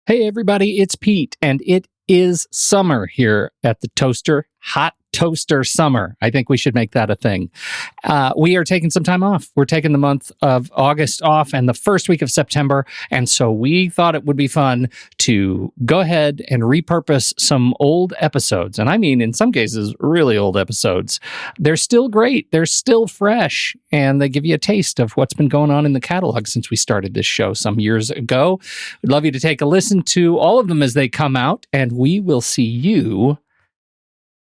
Hey, everybody, it's Pete, and it is summer here at the Toaster. Hot Toaster Summer. I think we should make that a thing. We are taking some time off. We're taking the month of August off and the first week of September, and so we thought it would be fun to go ahead and repurpose some old episodes, and I mean, in some cases, really old episodes. They're still great. They're still fresh, and they give you a taste of what's been going on in the catalog since we started this show some years ago. We'd love you to take a listen to all of them as they come out, and we will see you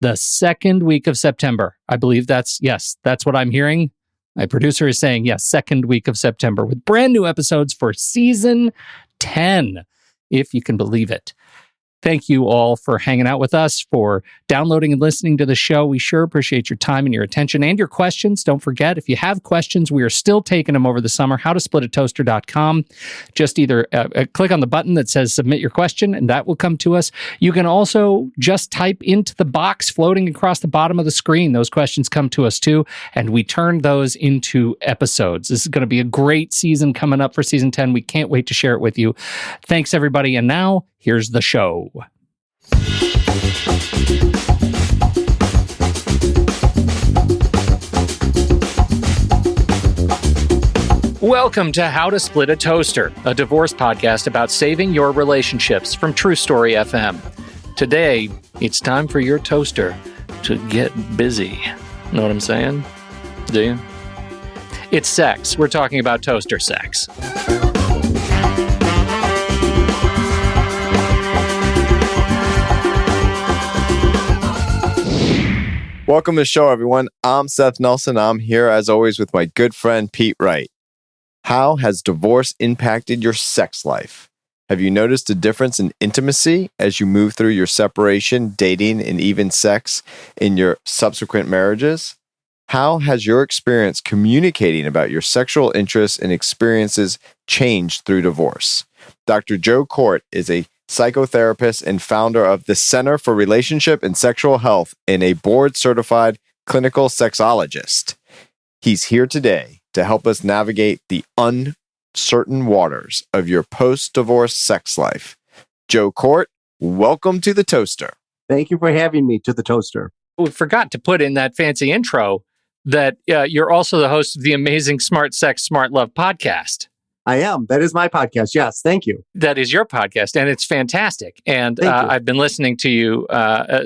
the second week of September. I believe that's what I'm hearing. My producer is saying, yes, second week of September with brand new episodes for season 10, if you can believe it. Thank you all for hanging out with us, for downloading and listening to the show. We sure appreciate your time and your attention and your questions. Don't forget, if you have questions, we are still taking them over the summer. howtosplitatoaster.com. Just either click on the button that says submit your question, and that will come to us. You can also just type into the box floating across the bottom of the screen. Those questions come to us too, and we turn those into episodes. This is going to be a great season coming up for season 10. We can't wait to share it with you. Thanks, everybody. And now, here's the show. Welcome to How to Split a Toaster, a divorce podcast about saving your relationships from True Story FM. Today, it's time for your toaster to get busy. Know what I'm saying? Do you? It's sex. We're talking about toaster sex. Welcome to the show, everyone. I'm Seth Nelson. I'm here, as always, with my good friend, Pete Wright. How has divorce impacted your sex life? Have you noticed a difference in intimacy as you move through your separation, dating, and even sex in your subsequent marriages? How has your experience communicating about your sexual interests and experiences changed through divorce? Dr. Joe Kort is a psychotherapist and founder of the Center for Relationship and Sexual Health and a board-certified clinical sexologist. He's here today to help us navigate the uncertain waters of your post-divorce sex life. Joe Kort, welcome to the Toaster. Thank you for having me to the Toaster. We forgot to put in that fancy intro that you're also the host of the amazing Smart Sex, Smart Love podcast. I am. That is my podcast. Yes. Thank you. That is your podcast, and it's fantastic. And I've been listening to you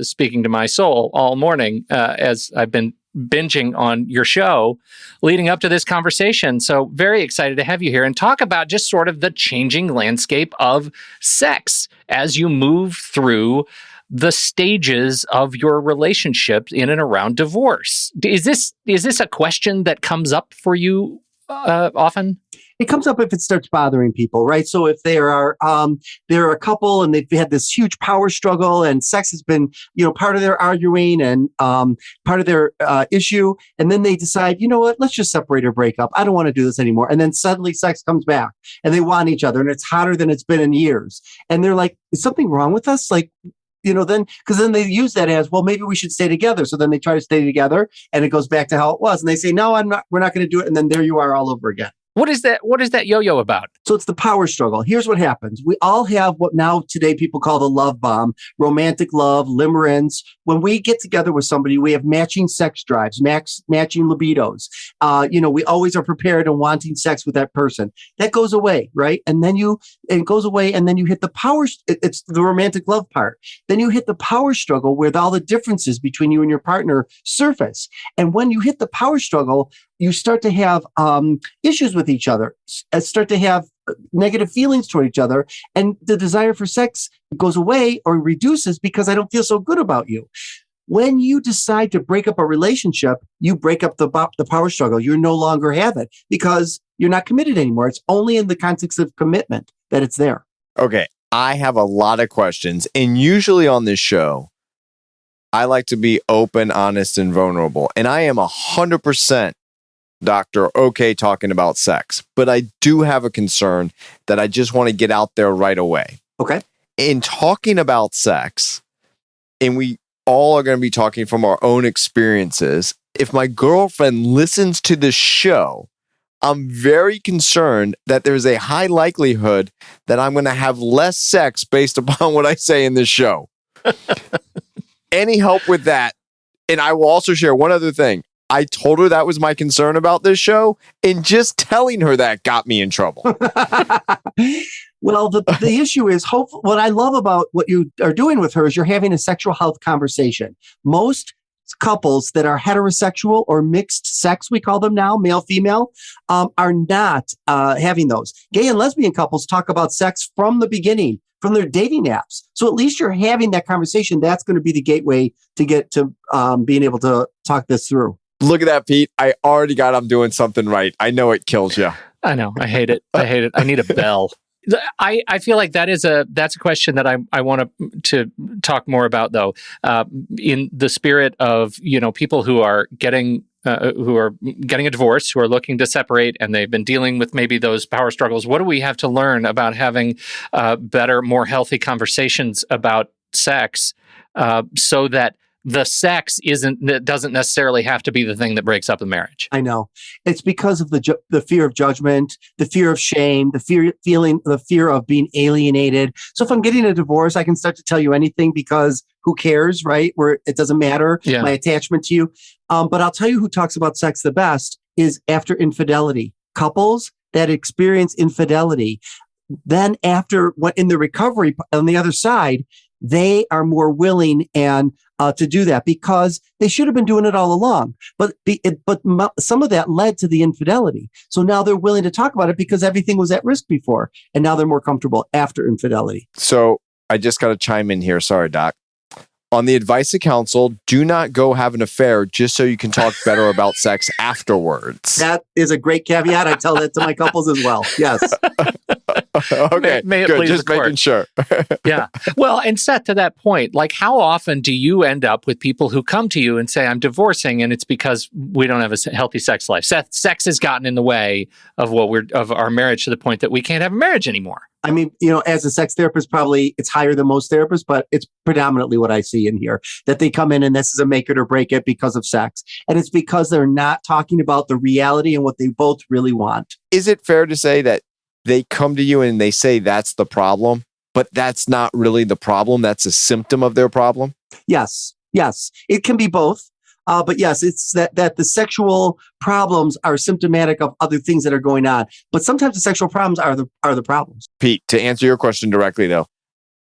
speaking to my soul all morning as I've been binging on your show leading up to this conversation. So very excited to have you here and talk about just sort of the changing landscape of sex as you move through the stages of your relationship in and around divorce. Is this a question that comes up for you often? It comes up if it starts bothering people, right? So if they're a couple and they've had this huge power struggle and sex has been, part of their arguing and part of their issue, and then they decide, you know what, let's just separate or break up. I don't want to do this anymore. And then suddenly sex comes back and they want each other and it's hotter than it's been in years. And they're like, is something wrong with us? Like, because then they use that as, well, maybe we should stay together. So then they try to stay together and it goes back to how it was. And they say, no, we're not going to do it. And then there you are all over again. What is that yo-yo about? So it's the power struggle. Here's what happens. We all have what now today people call the love bomb, romantic love, limerence. When we get together with somebody, we have matching sex drives, matching libidos. We always are prepared and wanting sex with that person. That goes away, right? And then it goes away and then you hit the power. It's the romantic love part. Then you hit the power struggle where all the differences between you and your partner surface. And when you hit the power struggle, you start to have issues with each other, start to have negative feelings toward each other, and the desire for sex goes away or reduces because I don't feel so good about you. When you decide to break up a relationship, you break up the power struggle. You no longer have it because you're not committed anymore. It's only in the context of commitment that it's there. Okay, I have a lot of questions, and usually on this show, I like to be open, honest, and vulnerable, and I am 100% doctor, okay, talking about sex, but I do have a concern that I just want to get out there right away. Okay. In talking about sex, and we all are going to be talking from our own experiences, if my girlfriend listens to this show, I'm very concerned that there's a high likelihood that I'm going to have less sex based upon what I say in this show. Any help with that? And I will also share one other thing. I told her that was my concern about this show, and just telling her that got me in trouble. Well, the issue is, what I love about what you are doing with her is you're having a sexual health conversation. Most couples that are heterosexual or mixed sex, we call them now, male, female, are not having those. Gay and lesbian couples talk about sex from the beginning, from their dating apps. So at least you're having that conversation. That's going to be the gateway to get to being able to talk this through. Look at that, Pete. I already got I'm doing something right. I know it kills you. I know. I hate it. I need a bell. I feel like that's a question that I want to talk more about, though, in the spirit of, people who are getting a divorce, who are looking to separate, and they've been dealing with maybe those power struggles. What do we have to learn about having better, more healthy conversations about sex, so that the sex doesn't necessarily have to be the thing that breaks up the marriage? I know. It's because of the fear of judgment, the fear of shame, the fear of being alienated. So if I'm getting a divorce, I can start to tell you anything because who cares, right? Where it doesn't matter, my attachment to you. But I'll tell you who talks about sex the best is after infidelity. Couples that experience infidelity, then in the recovery on the other side, they are more willing to do that because they should have been doing it all along. But some of that led to the infidelity. So now they're willing to talk about it because everything was at risk before. And now they're more comfortable after infidelity. So I just got to chime in here. Sorry, Doc. On the advice of counsel, do not go have an affair just so you can talk better about sex afterwards. That is a great caveat. I tell that to my couples as well. Yes. Okay, may it good. please Just the court. making sure. Yeah. Well, and Seth, to that point, like how often do you end up with people who come to you and say, I'm divorcing, and it's because we don't have a healthy sex life? Seth, sex has gotten in the way of of our marriage to the point that we can't have a marriage anymore. I mean, as a sex therapist, probably it's higher than most therapists, but it's predominantly what I see in here, that they come in and this is a make it or break it because of sex. And it's because they're not talking about the reality and what they both really want. Is it fair to say that they come to you and they say that's the problem, but that's not really the problem? That's a symptom of their problem? Yes. It can be both. But yes, it's that the sexual problems are symptomatic of other things that are going on. But sometimes the sexual problems are the problems. Pete, to answer your question directly, though,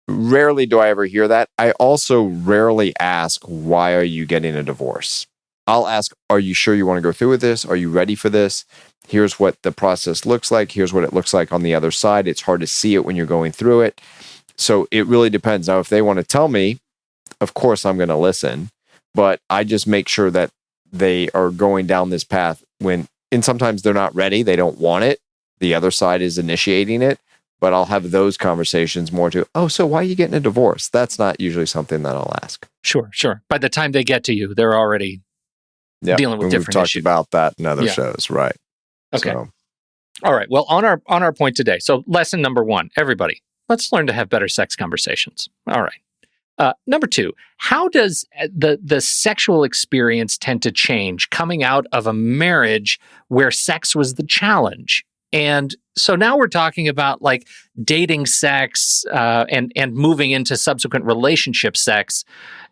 rarely do I ever hear that. I also rarely ask, why are you getting a divorce? I'll ask, are you sure you want to go through with this? Are you ready for this? Here's what the process looks like. Here's what it looks like on the other side. It's hard to see it when you're going through it. So it really depends. Now, if they want to tell me, of course, I'm going to listen. But I just make sure that they are going down this path and sometimes they're not ready. They don't want it. The other side is initiating it. But I'll have those conversations more so why are you getting a divorce? That's not usually something that I'll ask. Sure. By the time they get to you, they're already dealing with different issues. We've talked about that in other shows, right? Okay. So. All right. Well, on our point today. So lesson number 1, everybody, let's learn to have better sex conversations. All right. Number 2, how does the sexual experience tend to change coming out of a marriage where sex was the challenge? And so now we're talking about like dating sex and moving into subsequent relationship sex.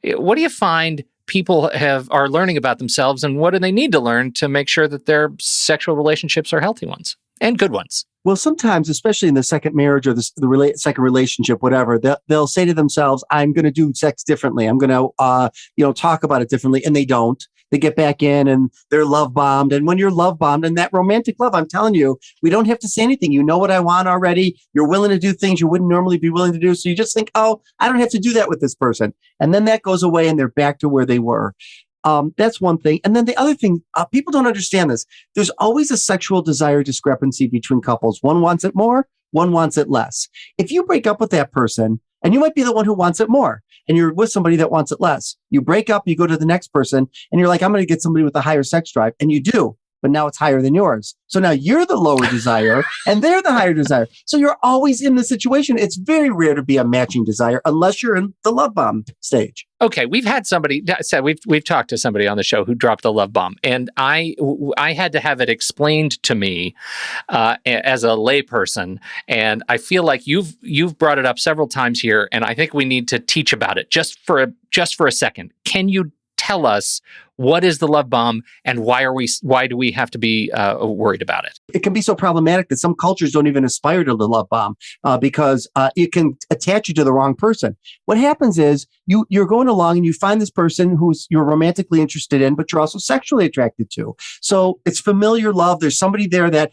What do you find people are learning about themselves, and what do they need to learn to make sure that their sexual relationships are healthy ones and good ones? Well, sometimes, especially in the second marriage or the second relationship, whatever, they'll say to themselves, I'm going to do sex differently. I'm going to, talk about it differently. And they don't. They get back in and they're love bombed. And when you're love bombed and that romantic love, I'm telling you, we don't have to say anything. You know what I want already. You're willing to do things you wouldn't normally be willing to do. So you just think, I don't have to do that with this person. And then that goes away and they're back to where they were. That's one thing. And then the other thing, people don't understand this. There's always a sexual desire discrepancy between couples. One wants it more, one wants it less. If you break up with that person, and you might be the one who wants it more, and you're with somebody that wants it less, you break up, you go to the next person, and you're like, I'm going to get somebody with a higher sex drive, and you do. but now it's higher than yours. So now you're the lower desire and they're the higher desire. So you're always in the situation. It's very rare to be a matching desire unless you're in the love bomb stage. Okay, we've had somebody said we've talked to somebody on the show who dropped the love bomb, and I had to have it explained to me as a layperson, and I feel like you've brought it up several times here, and I think we need to teach about it just for a second. Can you tell us what is the love bomb and why do we have to be worried about it? It can be so problematic that some cultures don't even aspire to the love bomb because it can attach you to the wrong person. What happens is you're going along and you find this person who's you're romantically interested in, but you're also sexually attracted to. So it's familiar love. There's somebody there that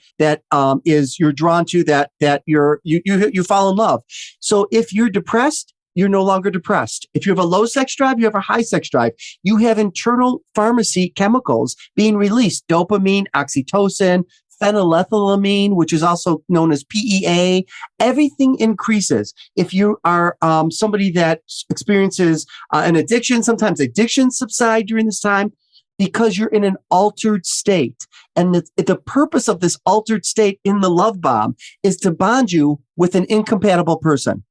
is you're drawn to, that you fall in love. So if you're depressed, you're no longer depressed. If you have a low sex drive, you have a high sex drive. You have internal pharmacy chemicals being released: dopamine, oxytocin, phenylethylamine, which is also known as PEA. Everything increases. If you are somebody that experiences an addiction, sometimes addictions subside during this time because you're in an altered state. And the purpose of this altered state in the love bomb is to bond you with an incompatible person.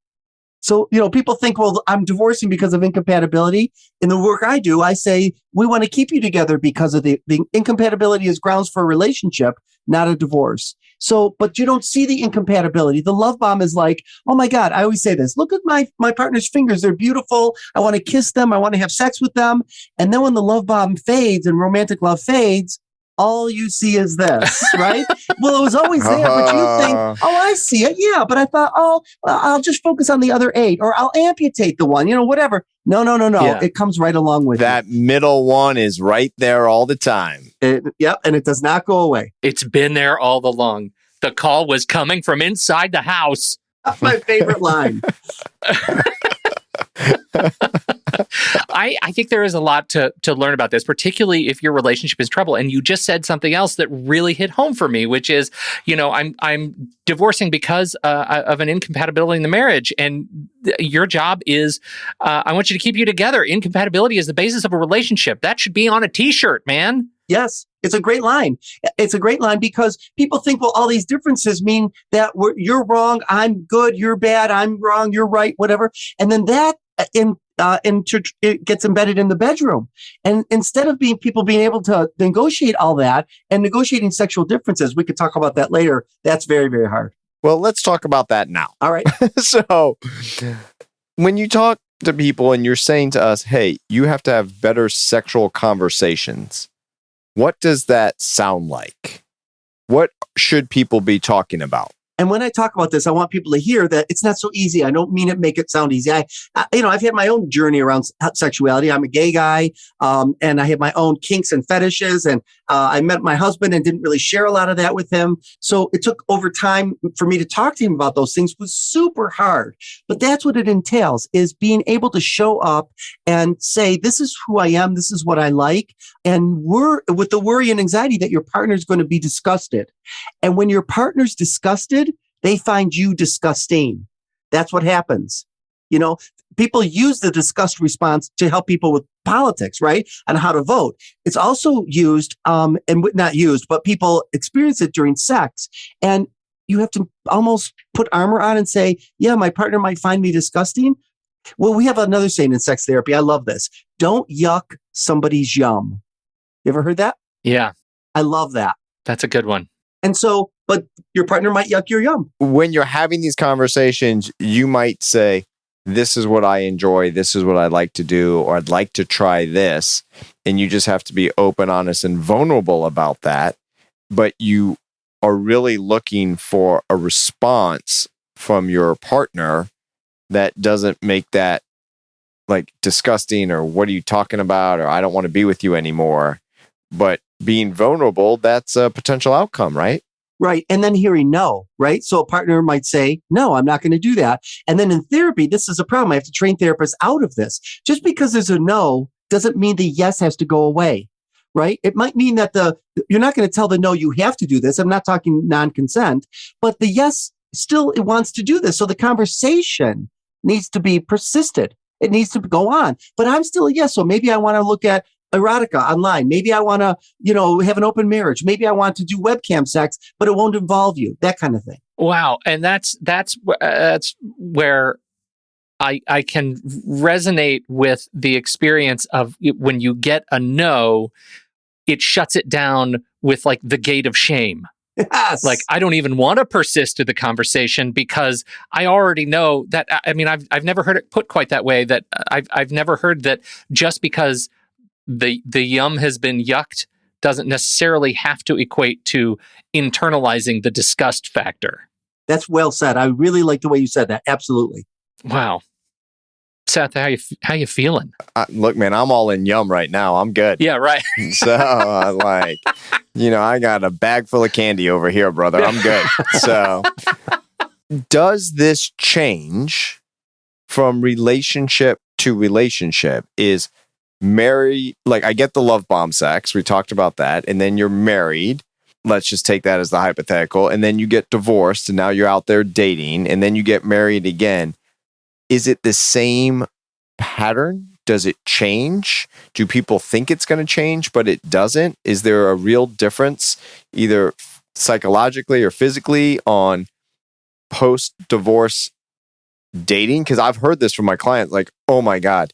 So, people think, well, I'm divorcing because of incompatibility. In the work I do, I say, we want to keep you together because of the incompatibility is grounds for a relationship, not a divorce. So, but you don't see the incompatibility. The love bomb is like, oh my God, I always say this, look at my partner's fingers. They're beautiful. I want to kiss them. I want to have sex with them. And then when the love bomb fades and romantic love fades, all you see is this, right? Well, it was always there, but you think, oh, I see it. Yeah. But I thought, oh, well, I'll just focus on the other 8 or I'll amputate the one, whatever. No. Yeah. It comes right along with that middle one is right there all the time. And it does not go away. It's been there all along. The call was coming from inside the house. That's my favorite line. I think there is a lot to learn about this, particularly if your relationship is trouble. And you just said something else that really hit home for me, which is, I'm divorcing because of an incompatibility in the marriage. And your job is, I want you to keep you together. Incompatibility is the basis of a relationship. That should be on a t-shirt, man. Yes, it's a great line. It's a great line because people think, well, all these differences mean that you're wrong, I'm good, you're bad, I'm wrong, you're right, whatever. And then that it gets embedded in the bedroom. And instead of people being able to negotiate all that and negotiating sexual differences, we could talk about that later. That's very, very hard. Well, let's talk about that now. All right. So when you talk to people and you're saying to us, hey, you have to have better sexual conversations, what does that sound like? What should people be talking about? And when I talk about this, I want people to hear that it's not so easy. I don't mean it make it sound easy. I've had my own journey around sexuality. I'm a gay guy, and I have my own kinks and fetishes. And I met my husband and didn't really share a lot of that with him. So it took over time for me to talk to him about those things. It was super hard. But that's what it entails, is being able to show up and say, this is who I am. This is what I like. And with the worry and anxiety that your partner is going to be disgusted. And when your partner's disgusted, they find you disgusting. That's what happens. People use the disgust response to help people with politics, right? On how to vote. It's also used, and not used, but people experience it during sex. And you have to almost put armor on and say, yeah, my partner might find me disgusting. Well, we have another saying in sex therapy. I love this. Don't yuck somebody's yum. You ever heard that? Yeah. I love that. That's a good one. And so, but your partner might yuck your yum. When you're having these conversations, you might say, this is what I enjoy. This is what I like to do, or I'd like to try this. And you just have to be open, honest, and vulnerable about that. But you are really looking for a response from your partner that doesn't make that like disgusting, or what are you talking about? Or I don't want to be with you anymore. But being vulnerable, that's a potential outcome, right? Right. And then hearing no, right? So a partner might say, no, I'm not going to do that. And then in therapy, this is a problem. I have to train therapists out of this. Just because there's a no doesn't mean the yes has to go away, right? It might mean that you're not going to tell the no, you have to do this. I'm not talking non-consent, but the yes still it wants to do this. So the conversation needs to be persisted. It needs to go on, but I'm still a yes. So maybe I want to look at erotica online. Maybe I want to, have an open marriage. Maybe I want to do webcam sex, but it won't involve you. That kind of thing. Wow. And that's where I can resonate with the experience of when you get a no, it shuts it down with like the gate of shame. Yes. Like, I don't even want to persist to the conversation because I already know that. I mean, I've never heard it put quite that way. That I've never heard that just because the yum has been yucked doesn't necessarily have to equate to internalizing the disgust factor. That's well said. I really like the way you said that. Absolutely. Wow. Seth, how you feeling? Look, man, I'm all in yum right now. I'm good. Yeah, right. So, I got a bag full of candy over here, brother. I'm good. So, does this change from relationship to relationship? Is married, like, I get the love bomb sex. We talked about that. And then you're married. Let's just take that as the hypothetical. And then you get divorced and now you're out there dating and then you get married again. Is it the same pattern? Does it change? Do people think it's going to change, but it doesn't? Is there a real difference, either psychologically or physically, on post-divorce dating? Because I've heard this from my clients, like, oh my God,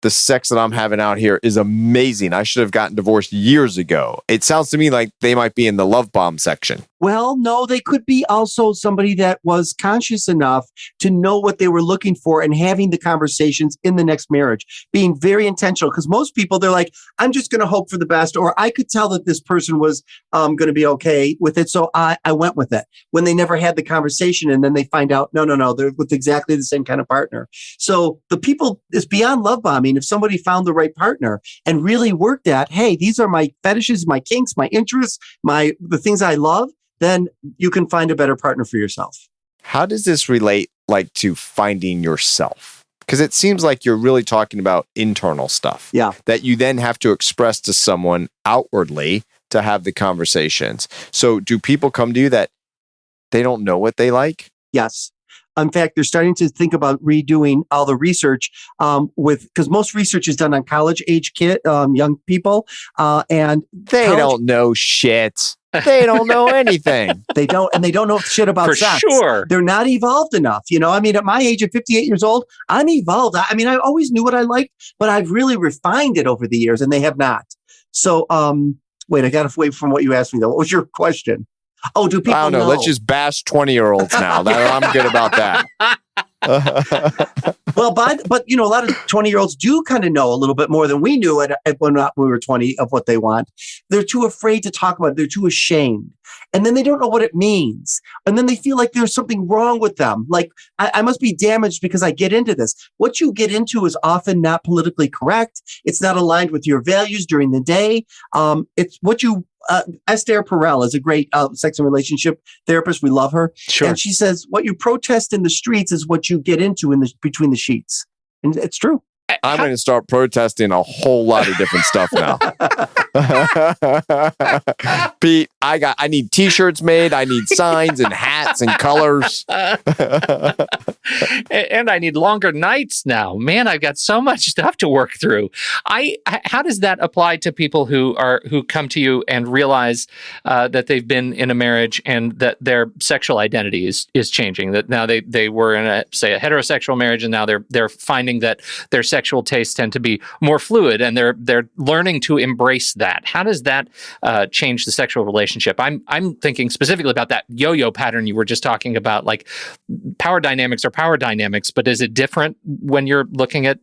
the sex that I'm having out here is amazing. I should have gotten divorced years ago. It sounds to me like they might be in the love bomb section. Well, no, they could be also somebody that was conscious enough to know what they were looking for and having the conversations in the next marriage, being very intentional. Because most people, they're like, I'm just going to hope for the best, or I could tell that this person was going to be okay with it. So I went with it, when they never had the conversation. And then they find out, no, they're with exactly the same kind of partner. So the people, is beyond love bombing. If somebody found the right partner and really worked at, hey, these are my fetishes, my kinks, my interests, the things I love, then you can find a better partner for yourself. How does this relate like to finding yourself? Because it seems like you're really talking about internal stuff. Yeah. That you then have to express to someone outwardly to have the conversations. So do people come to you that they don't know what they like? Yes. In fact, they're starting to think about redoing all the research because most research is done on college age young people, and they don't know shit. They don't know anything. They don't know shit about For sex. Sure. They're not evolved enough. I mean, at my age of 58 years old, I'm evolved. I mean, I always knew what I liked, but I've really refined it over the years, and they have not. So, wait, I got to wait from what you asked me though. What was your question? Oh, do people know? I don't know. Let's just bash 20-year-olds now. I'm good about that. Well, but a lot of 20-year-olds do kind of know a little bit more than we knew when we were 20 of what they want. They're too afraid to talk about it. They're too ashamed. And then they don't know what it means. And then they feel like there's something wrong with them. Like, I must be damaged because I get into this. What you get into is often not politically correct. It's not aligned with your values during the day. It's what you... Esther Perel is a great sex and relationship therapist. We love her. Sure. And she says, what you protest in the streets is what you get into between the sheets. And it's true. I'm going to start protesting a whole lot of different stuff now. Pete, I need t-shirts made. I need signs and hats and colors. And I need longer nights now. Man, I've got so much stuff to work through. How does that apply to people who come to you and realize that they've been in a marriage and that their sexual identity is changing? That now they were in a heterosexual marriage and now they're finding that their sexual tastes tend to be more fluid and they're learning to embrace that. How does that change the sexual relationship? I'm thinking specifically about that yo-yo pattern you were just talking about. Like, power dynamics are power dynamics, but is it different when you're looking at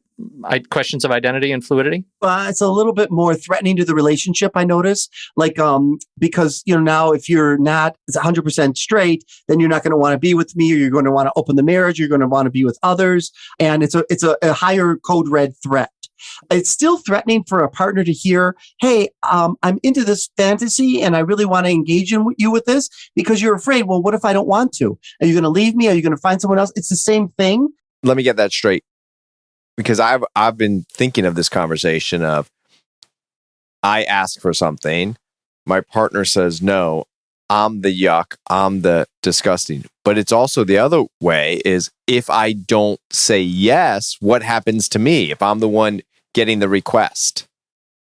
questions of identity and fluidity? It's a little bit more threatening to the relationship, I notice. Like, because, now if you're not 100% straight, then you're not going to want to be with me, or you're going to want to open the marriage, you're going to want to be with others. And it's a higher code red threat. It's still threatening for a partner to hear, hey, I'm into this fantasy and I really want to engage you with this, because you're afraid, well, what if I don't want to? Are you going to leave me? Are you going to find someone else? It's the same thing. Let me get that straight. Because I've been thinking of this conversation of, I ask for something, my partner says no, I'm the yuck, I'm the disgusting. But it's also the other way is, if I don't say yes, what happens to me if I'm the one getting the request?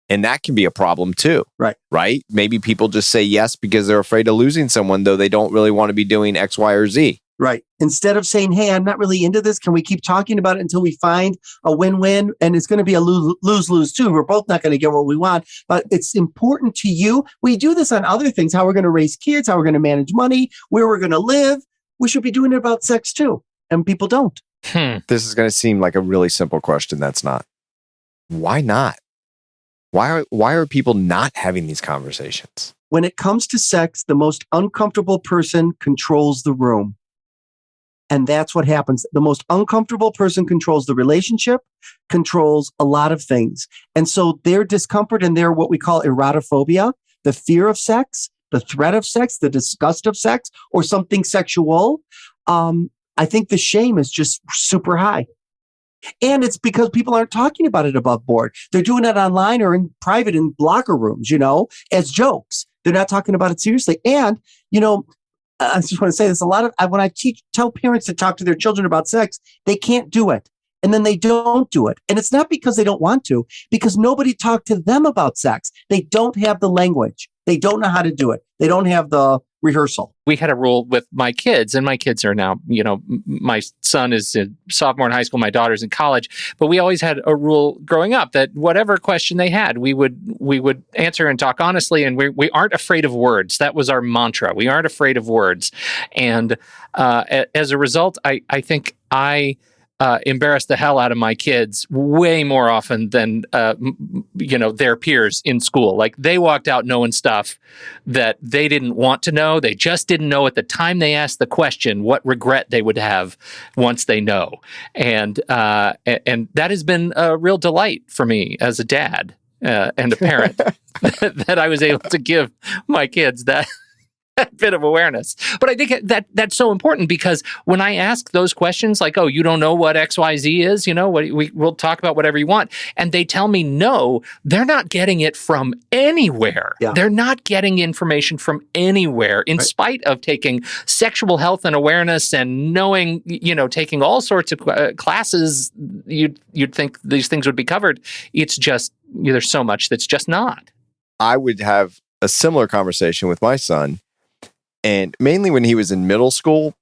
And that can be a problem too. Right. Right? Maybe people just say yes because they're afraid of losing someone, though they don't really want to be doing X, Y, or Z. Right. Instead of saying, hey, I'm not really into this. Can we keep talking about it until we find a win-win? And it's going to be a lose-lose too. We're both not going to get what we want, but it's important to you. We do this on other things, how we're going to raise kids, how we're going to manage money, where we're going to live. We should be doing it about sex too. And people don't. This is going to seem like a really simple question. That's not. Why not? Why are people not having these conversations? When it comes to sex, the most uncomfortable person controls the room. And that's what happens. The most uncomfortable person controls the relationship, controls a lot of things. And so their discomfort and their what we call erotophobia, the fear of sex, the threat of sex, the disgust of sex, or something sexual, I think the shame is just super high. And it's because people aren't talking about it above board. They're doing it online or in private in locker rooms, as jokes. They're not talking about it seriously. And, I just want to say this, when I tell parents to talk to their children about sex, they can't do it. And then they don't do it. And it's not because they don't want to, because nobody talked to them about sex. They don't have the language. They don't know how to do it. They don't have the rehearsal. We had a rule with my kids, and my kids are now, my son is a sophomore in high school, my daughter's in college, but we always had a rule growing up that whatever question they had, we would answer and talk honestly, and we aren't afraid of words. That was our mantra. We aren't afraid of words. And as a result, I think I embarrass the hell out of my kids way more often than their peers in school. Like, they walked out knowing stuff that they didn't want to know. They just didn't know at the time they asked the question what regret they would have once they know. And that has been a real delight for me as a dad and a parent that I was able to give my kids that bit of awareness. But I think that's so important, because when I ask those questions like, oh, you don't know what XYZ is, we'll talk about whatever you want. And they tell me no, they're not getting it from anywhere. Yeah. They're not getting information from anywhere, in spite of taking sexual health and awareness and knowing, taking all sorts of classes. You'd think these things would be covered. It's just, there's so much that's just not. I would have a similar conversation with my son. And mainly when he was in middle school,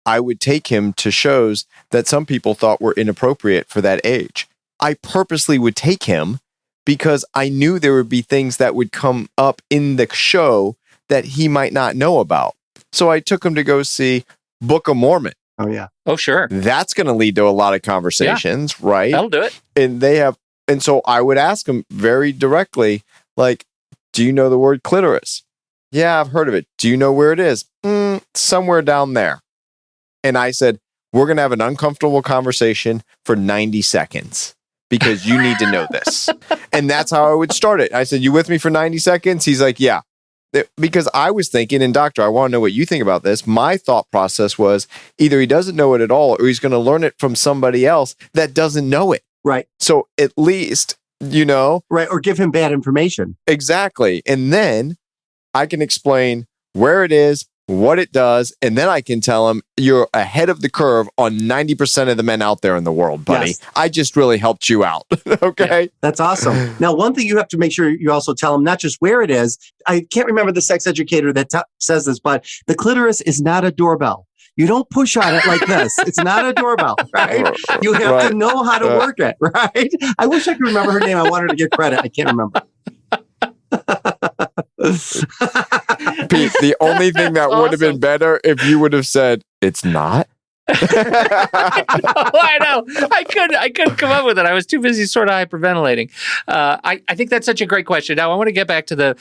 I would take him to shows that some people thought were inappropriate for that age. I purposely would take him because I knew there would be things that would come up in the show that he might not know about. So I took him to go see Book of Mormon. Oh, yeah. Oh, sure. That's going to lead to a lot of conversations, right? That'll do it. And so I would ask him very directly, like, do you know the word clitoris? Yeah, I've heard of it. Do you know where it is? Somewhere down there. And I said, we're going to have an uncomfortable conversation for 90 seconds because you need to know this. And that's how I would start it. I said, you with me for 90 seconds? He's like, yeah. Because I was thinking, and doctor, I want to know what you think about this. My thought process was either he doesn't know it at all, or he's going to learn it from somebody else that doesn't know it. Right. So at least, Right. Or give him bad information. Exactly. And then I can explain where it is, what it does, and then I can tell him you're ahead of the curve on 90% of the men out there in the world, buddy. Yes. I just really helped you out. Okay. Yeah, that's awesome. Now, one thing you have to make sure you also tell him not just where it is. I can't remember the sex educator that says this, but the clitoris is not a doorbell. You don't push on it like this. It's not a doorbell, right? You have to know how to work it, right? I wish I could remember her name. I want her to get credit. I can't remember. Pete, the only thing that would have been better if you would have said, it's not. I know. I couldn't come up with it. I was too busy sort of hyperventilating. I think that's such a great question. Now I want to get back to the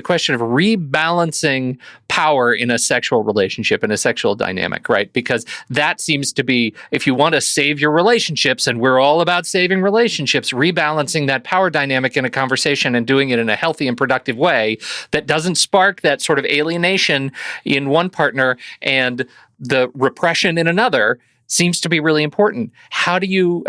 question of rebalancing power in a sexual relationship, in a sexual dynamic, right? Because that seems to be, if you want to save your relationships, and we're all about saving relationships, rebalancing that power dynamic in a conversation and doing it in a healthy and productive way that doesn't spark that sort of alienation in one partner and the repression in another seems to be really important. How do you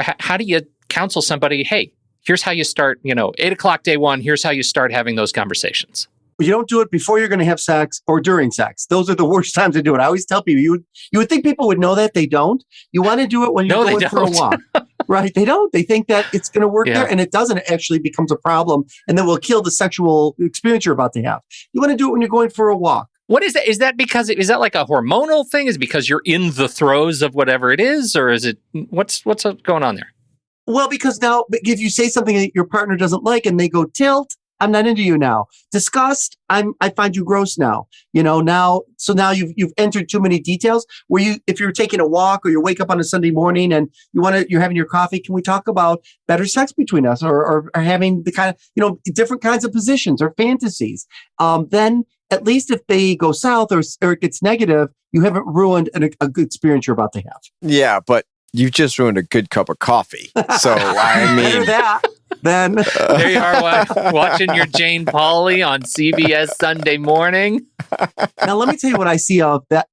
counsel somebody, hey, here's how you start, 8:00 day one, here's how you start having those conversations? You don't do it before you're going to have sex or during sex. Those are the worst times to do it. I always tell people, you would think people would know that. They don't. You want to do it when you're going for a walk. Right. They don't. They think that it's going to work there, and it doesn't. It actually becomes a problem, and then will kill the sexual experience you're about to have. You want to do it when you're going for a walk. What is that? Is that because is that like a hormonal thing? Is it because you're in the throes of whatever it is, or is it what's going on there? Well, because now if you say something that your partner doesn't like and they go tilt, I'm not into you now. Disgust, I find you gross now. Now you've entered too many details where if you're taking a walk or you wake up on a Sunday morning and you're having your coffee, can we talk about better sex between us or having the kind of, different kinds of positions or fantasies? Then at least if they go south or it gets negative, you haven't ruined a good experience you're about to have. Yeah, but you've just ruined a good cup of coffee. So, I mean... that, then... There you are watching your Jane Pauley on CBS Sunday morning. Now, let me tell you what I see of that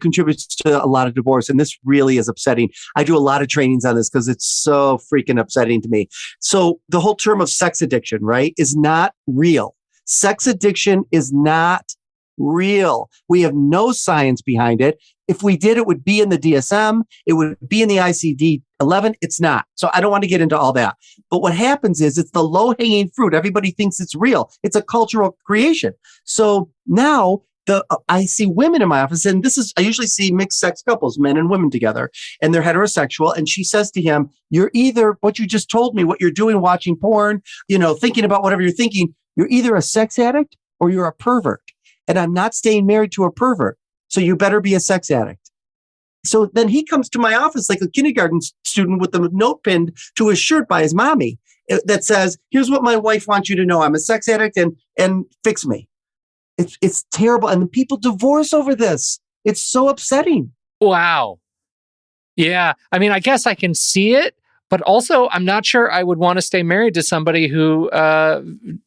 contributes to a lot of divorce. And this really is upsetting. I do a lot of trainings on this because it's so freaking upsetting to me. So the whole term of sex addiction, right, is not real. Sex addiction is not real. We have no science behind it. If we did, it would be in the DSM. It would be in the ICD-11. It's not. So I don't want to get into all that. But what happens is it's the low-hanging fruit. Everybody thinks it's real. It's a cultural creation. So now I see women in my office, and I usually see mixed sex couples, men and women together, and they're heterosexual. And she says to him, you're either what you just told me, what you're doing, watching porn, thinking about whatever you're thinking, you're either a sex addict or you're a pervert. And I'm not staying married to a pervert. So you better be a sex addict. So then he comes to my office like a kindergarten student with a note pinned to his shirt by his mommy that says, here's what my wife wants you to know. I'm a sex addict and fix me. It's terrible. And people divorce over this. It's so upsetting. Wow. Yeah. I mean, I guess I can see it, but also I'm not sure I would want to stay married to somebody who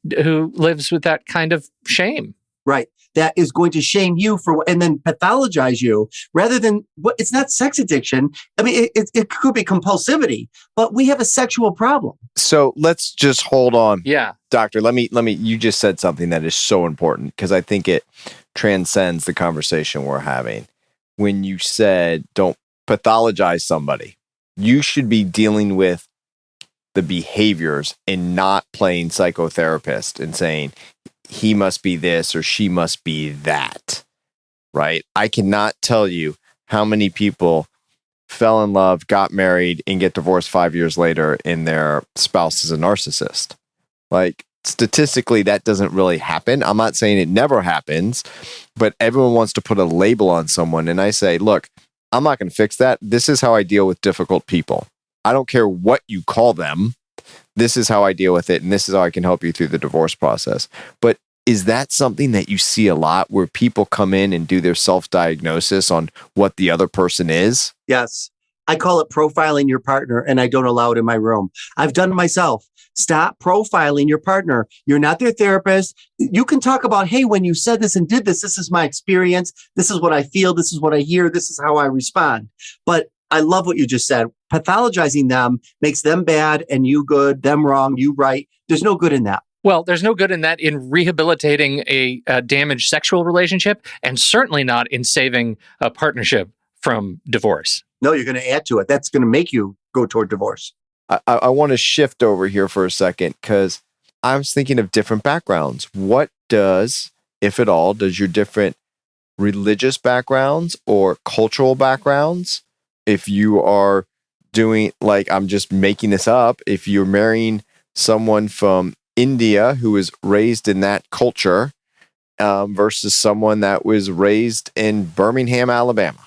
lives with that kind of shame. Right. That is going to shame you and then pathologize you rather than it's not sex addiction. I mean, it could be compulsivity, but we have a sexual problem. So let's just hold on. Yeah. Doctor, you just said something that is so important because I think it transcends the conversation we're having. When you said don't pathologize somebody, you should be dealing with the behaviors and not playing psychotherapist and saying, he must be this or she must be that, right? I cannot tell you how many people fell in love, got married, and get divorced 5 years later and their spouse is a narcissist. Like, statistically, that doesn't really happen. I'm not saying it never happens, but everyone wants to put a label on someone. And I say, look, I'm not going to fix that. This is how I deal with difficult people. I don't care what you call them. This is how I deal with it, and this is how I can help you through the divorce process. But is that something that you see a lot where people come in and do their self-diagnosis on what the other person is? Yes. I call it profiling your partner, and I don't allow it in my room. I've done it myself. Stop profiling your partner. You're not their therapist. You can talk about, hey, when you said this and did this, this is my experience. This is what I feel. This is what I hear. This is how I respond. But I love what you just said. Pathologizing them makes them bad and you good, them wrong, you right. There's no good in that. Well, there's no good in that in rehabilitating a damaged sexual relationship, and certainly not in saving a partnership from divorce. No, you're going to add to it. That's going to make you go toward divorce. I want to shift over here for a second because I was thinking of different backgrounds. What does, if at all, does your different religious backgrounds or cultural backgrounds, if you are doing, like, I'm just making this up, if you're marrying someone from India who was raised in that culture versus someone that was raised in Birmingham, Alabama,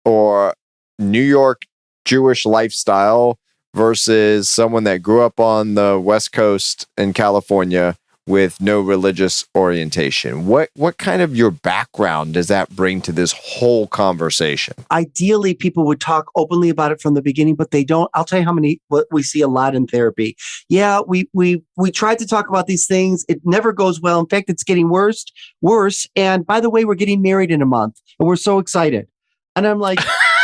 or New York Jewish lifestyle versus someone that grew up on the West Coast in California with no religious orientation. What kind of your background does that bring to this whole conversation? Ideally, people would talk openly about it from the beginning, but they don't. I'll tell you what we see a lot in therapy. Yeah, we tried to talk about these things. It never goes well. In fact, it's getting worse. And by the way, we're getting married in a month and we're so excited. And I'm like,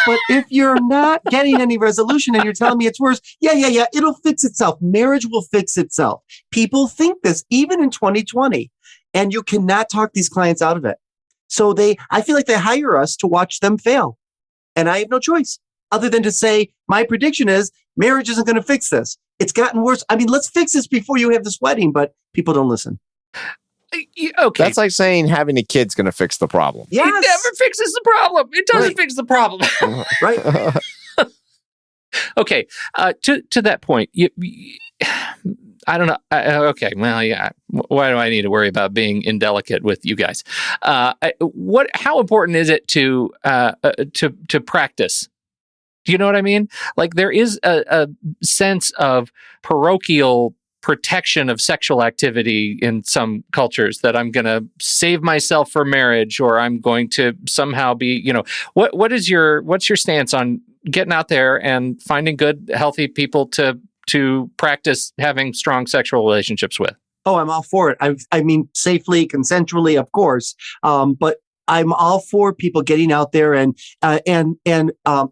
but if you're not getting any resolution and you're telling me it's worse, yeah, it'll fix itself. Marriage will fix itself. People think this even in 2020, and you cannot talk these clients out of it. So I feel like they hire us to watch them fail. And I have no choice other than to say, my prediction is Marriage isn't going to fix this. It's gotten worse. I mean, let's fix this before you have this wedding, but people don't listen. Okay. That's like saying having a kid's going to fix the problem. Yes. It never fixes the problem. It doesn't Right. fix the problem. Right. Okay. To that point, I don't know. Okay. Well, yeah. Why do I need to worry about being indelicate with you guys? How important is it to practice? Do you know what I mean? Like there is a sense of parochial protection of sexual activity in some cultures that I'm going to save myself for marriage, or I'm going to somehow be, what's your stance on getting out there and finding good, healthy people to practice having strong sexual relationships with? Oh, I'm all for it. I mean, safely, consensually, of course. But I'm all for people getting out there and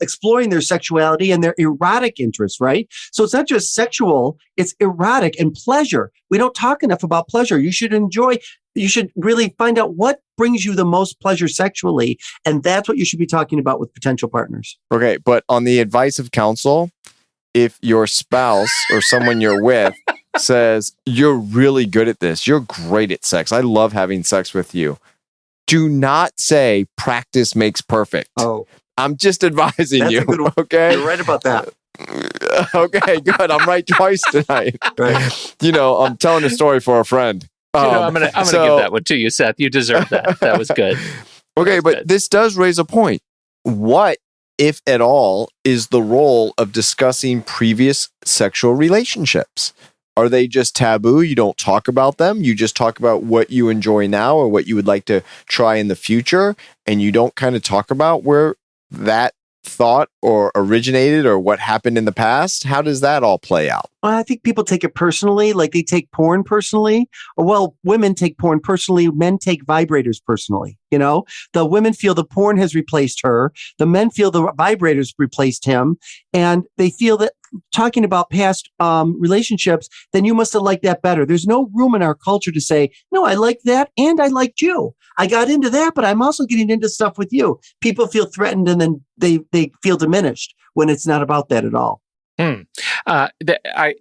exploring their sexuality and their erotic interests, right? So it's not just sexual, it's erotic and pleasure. We don't talk enough about pleasure. You should really find out what brings you the most pleasure sexually. And that's what you should be talking about with potential partners. Okay, but on the advice of counsel, if your spouse or someone you're with says, you're really good at this, you're great at sex, I love having sex with you, do not say practice makes perfect. Oh, I'm just advising that's you. a good one. Okay. You're right about that. Okay, good. I'm right twice tonight. Right. I'm telling a story for a friend. I'm gonna give that one to you, Seth. You deserve that. That was good. Okay, but good. This does raise a point. What, if at all, is the role of discussing previous sexual relationships? Are they just taboo? You don't talk about them. You just talk about what you enjoy now or what you would like to try in the future. And you don't kind of talk about where that thought or originated or what happened in the past. How does that all play out? Well, I think people take it personally, like they take porn personally. Well, women take porn personally. Men take vibrators personally. The women feel the porn has replaced her. The men feel the vibrators replaced him. And they feel that talking about past relationships, then you must have liked that better. There's no room in our culture to say, no, I like that and I liked you. I got into that, but I'm also getting into stuff with you. People feel threatened and then they feel diminished when it's not about that at all. I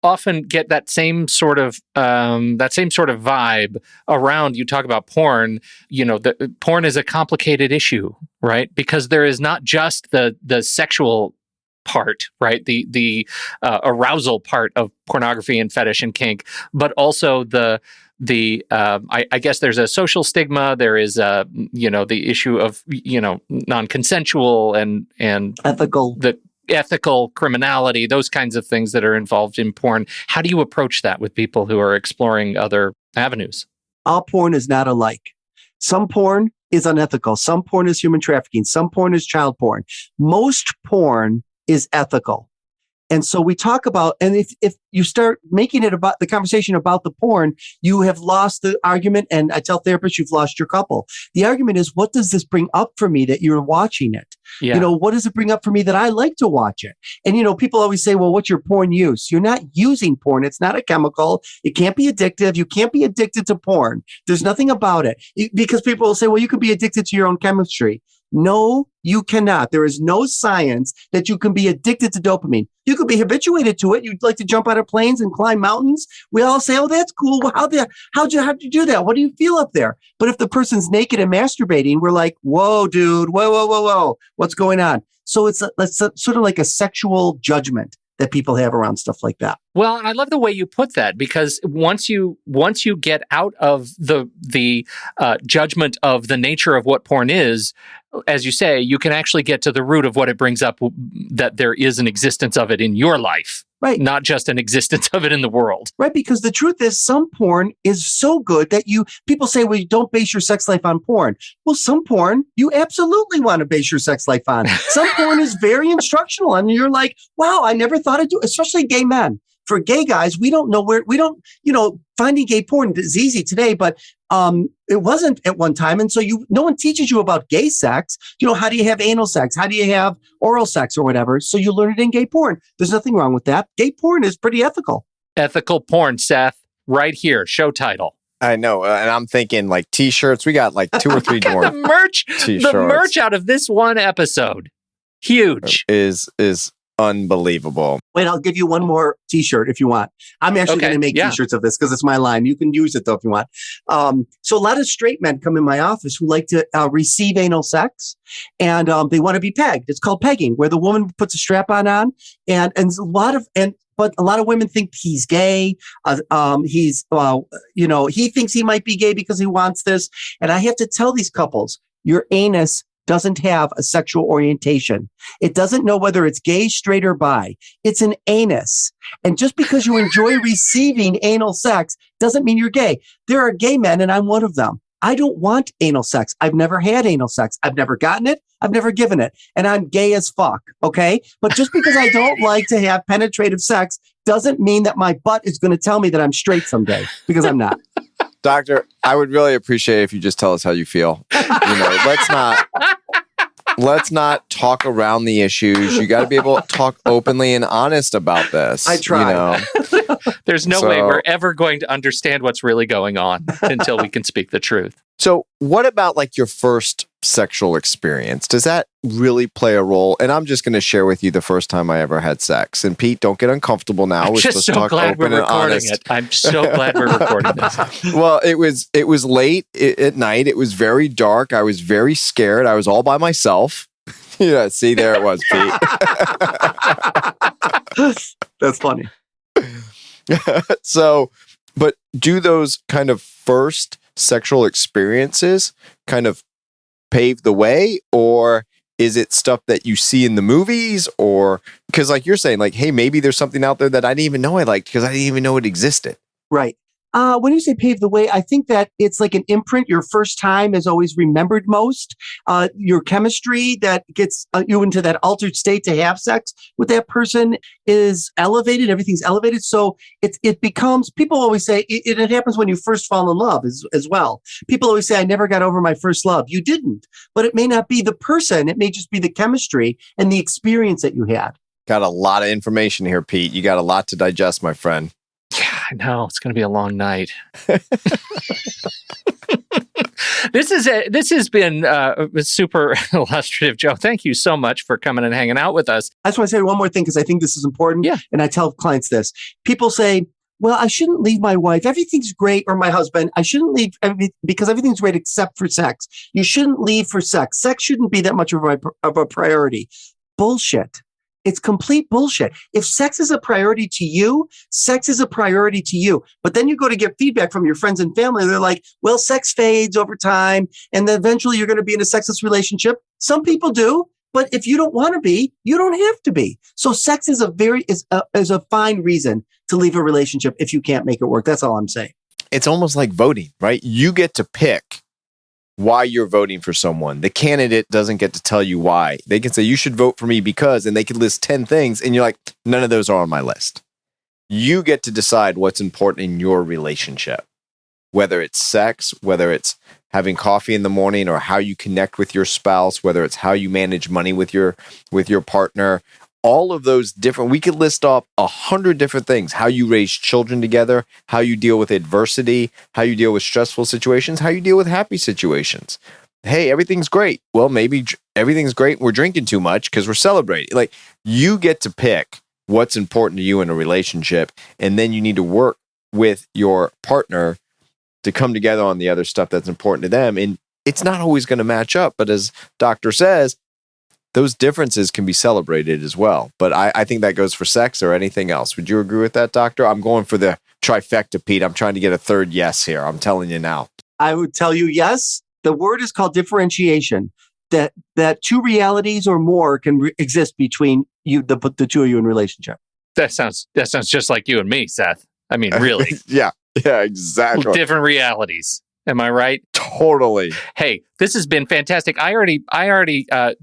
often get that same sort of vibe around. You talk about porn. The porn is a complicated issue, right? Because there is not just the sexual part, right? The arousal part of pornography and fetish and kink, but also I guess there's a social stigma. There is the issue of non-consensual and ethical criminality, those kinds of things that are involved in porn. How do you approach that with people who are exploring other avenues? All porn is not alike. Some porn is unethical. Some porn is human trafficking. Some porn is child porn. Most porn is ethical. And so we talk about, and if you start making it about the conversation about the porn, you have lost the argument. And I tell therapists, you've lost your couple. The argument is, what does this bring up for me that you're watching it? Yeah. What does it bring up for me that I like to watch it? And, people always say, well, what's your porn use? You're not using porn. It's not a chemical. It can't be addictive. You can't be addicted to porn. There's nothing about it. Because people will say, well, you can be addicted to your own chemistry. No, you cannot. There is no science that you can be addicted to dopamine. You could be habituated to it. You'd like to jump out of planes and climb mountains. We all say, oh, that's cool. Well, how'd you do that? What do you feel up there? But if the person's naked and masturbating, we're like, whoa, dude, whoa. What's going on? So it's sort of like a sexual judgment that people have around stuff like that. Well, I love the way you put that, because once you get out of the judgment of the nature of what porn is, as you say, you can actually get to the root of what it brings up, that there is an existence of it in your life. Right. Not just an existence of it in the world. Right. Because the truth is, some porn is so good that people say, well, you don't base your sex life on porn. Well, some porn you absolutely want to base your sex life on. Some porn is very instructional. And you're like, wow, I never thought I'd do, especially gay men. For gay guys, finding gay porn is easy today, but it wasn't at one time. And so no one teaches you about gay sex. How do you have anal sex? How do you have oral sex or whatever? So you learn it in gay porn. There's nothing wrong with that. Gay porn is pretty ethical. Ethical porn, Seth, right here, show title. I know. And I'm thinking like t-shirts. We got like 2 or 3 more the merch out of this one episode. Huge. Is unbelievable. Wait, I'll give you one more t-shirt if you want. I'm actually going to make t-shirts of this because it's my line. You can use it though if you want. So a lot of straight men come in my office who like to receive anal sex, and they want to be pegged. It's called pegging, where the woman puts a strap-on on, but a lot of women think he's gay. He thinks he might be gay because he wants this. And I have to tell these couples, your anus doesn't have a sexual orientation. It doesn't know whether it's gay, straight, or bi. It's an anus. And just because you enjoy receiving anal sex doesn't mean you're gay. There are gay men, and I'm one of them. I don't want anal sex. I've never had anal sex. I've never gotten it. I've never given it. And I'm gay as fuck, okay? But just because I don't like to have penetrative sex doesn't mean that my butt is going to tell me that I'm straight someday, because I'm not. Doctor, I would really appreciate if you just tell us how you feel. Let's not talk around the issues. You got to be able to talk openly and honest about this. I try. There's no way we're ever going to understand what's really going on until we can speak the truth. So what about like your first sexual experience? Does that really play a role? And I'm just going to share with you the first time I ever had sex. And Pete, don't get uncomfortable now. I'm just so glad we're recording it. I'm so glad we're recording this. Well, it was late at night. It was very dark. I was very scared. I was all by myself. Yeah, see, there it was, Pete. That's funny. So, but do those kind of first sexual experiences kind of pave the way, or is it stuff that you see in the movies? Or because like you're saying, like, hey, maybe there's something out there that I didn't even know I liked because I didn't even know it existed. Right. When you say pave the way, I think that it's like an imprint. Your first time is always remembered most. Your chemistry that gets you into that altered state to have sex with that person is elevated. Everything's elevated. So it becomes, people always say, it happens when you first fall in love as well. People always say, I never got over my first love. You didn't. But it may not be the person. It may just be the chemistry and the experience that you had. Got a lot of information here, Pete. You got a lot to digest, my friend. Yeah, I know. It's going to be a long night. This has been a super illustrative, Joe. Thank you so much for coming and hanging out with us. I just want to say one more thing because I think this is important. Yeah. And I tell clients this. People say, well, I shouldn't leave my wife. Everything's great. Or my husband. I shouldn't leave because everything's great except for sex. You shouldn't leave for sex. Sex shouldn't be that much of a priority. Bullshit. It's complete bullshit. If sex is a priority to you, sex is a priority to you. But then you go to get feedback from your friends and family. They're like, well, sex fades over time. And then eventually you're going to be in a sexless relationship. Some people do. But if you don't want to be, you don't have to be. So sex is a fine reason to leave a relationship if you can't make it work. That's all I'm saying. It's almost like voting, right? You get to pick why you're voting for someone. The candidate doesn't get to tell you why. They can say, you should vote for me because, and they can list 10 things, and you're like, none of those are on my list. You get to decide what's important in your relationship, whether it's sex, whether it's having coffee in the morning, or how you connect with your spouse, whether it's how you manage money with your partner. All of those different, we could list off 100 different things. How you raise children together, how you deal with adversity, how you deal with stressful situations, how you deal with happy situations. Hey, everything's great. Well, maybe everything's great. We're drinking too much because we're celebrating. Like, you get to pick what's important to you in a relationship, and then you need to work with your partner to come together on the other stuff that's important to them. And it's not always going to match up, but as Doctor says, those differences can be celebrated as well. But I think that goes for sex or anything else. Would you agree with that, Doctor? I'm going for the trifecta, Pete. I'm trying to get a third yes here. I'm telling you now. I would tell you yes. The word is called differentiation. That two realities or more can exist between you, the two of you in relationship. That sounds just like you and me, Seth. I mean, really. Yeah, exactly. Different realities. Am I right? Totally. Hey, this has been fantastic. I already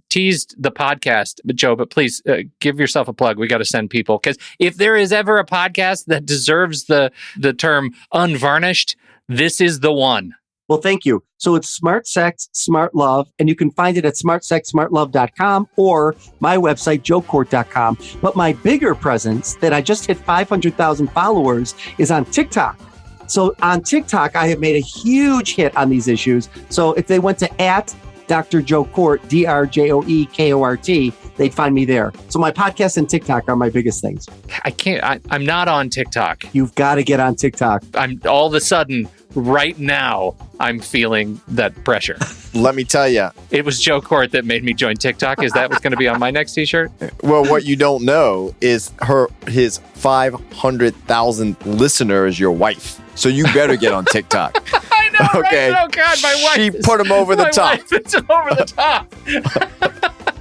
teased the podcast, Joe, but please give yourself a plug. We got to send people, because if there is ever a podcast that deserves the term unvarnished, this is the one. Well, thank you. So it's Smart Sex, Smart Love, and you can find it at smartsexsmartlove.com or my website, joekort.com. But my bigger presence that I just hit 500,000 followers is on TikTok. So on TikTok, I have made a huge hit on these issues. So if they went to Dr. Joe Kort, DrJoeKort. They'd find me there. So my podcast and TikTok are my biggest things. I'm not on TikTok. You've got to get on TikTok. I'm all of a sudden, right now, I'm feeling that pressure. Let me tell you. It was Joe Kort that made me join TikTok. Is that what's going to be on my next t-shirt? Well, what you don't know is his 500,000 listener is your wife. So you better get on TikTok. I know, okay. Right? Oh, God, my wife. She put him over the top. It's over the top.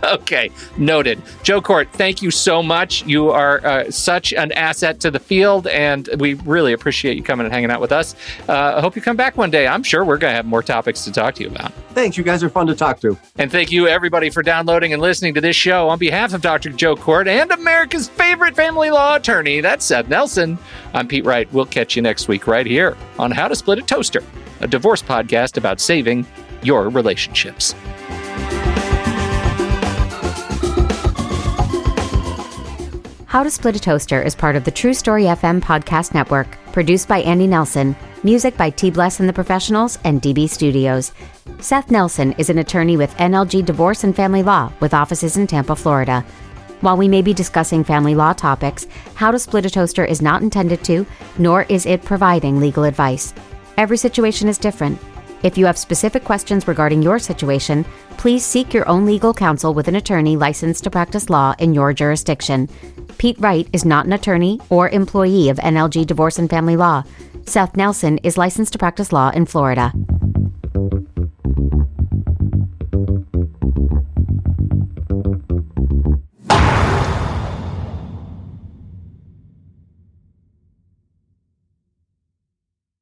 Okay, noted. Joe Kort, thank you so much. You are such an asset to the field, and we really appreciate you coming and hanging out with us. I hope you come back one day. I'm sure we're going to have more topics to talk to you about. Thanks. You guys are fun to talk to. And thank you, everybody, for downloading and listening to this show. On behalf of Dr. Joe Kort and America's favorite family law attorney, that's Seth Nelson, I'm Pete Wright. We'll catch you next week right here on How to Split a Toaster, a divorce podcast about saving your relationships. How to Split a Toaster is part of the True Story FM podcast network, produced by Andy Nelson, music by T. Bless and the Professionals and DB Studios. Seth Nelson is an attorney with NLG Divorce and Family Law with offices in Tampa, Florida. While we may be discussing family law topics, How to Split a Toaster is not intended to, nor is it providing legal advice. Every situation is different. If you have specific questions regarding your situation, please seek your own legal counsel with an attorney licensed to practice law in your jurisdiction. Pete Wright is not an attorney or employee of NLG Divorce and Family Law. Seth Nelson is licensed to practice law in Florida.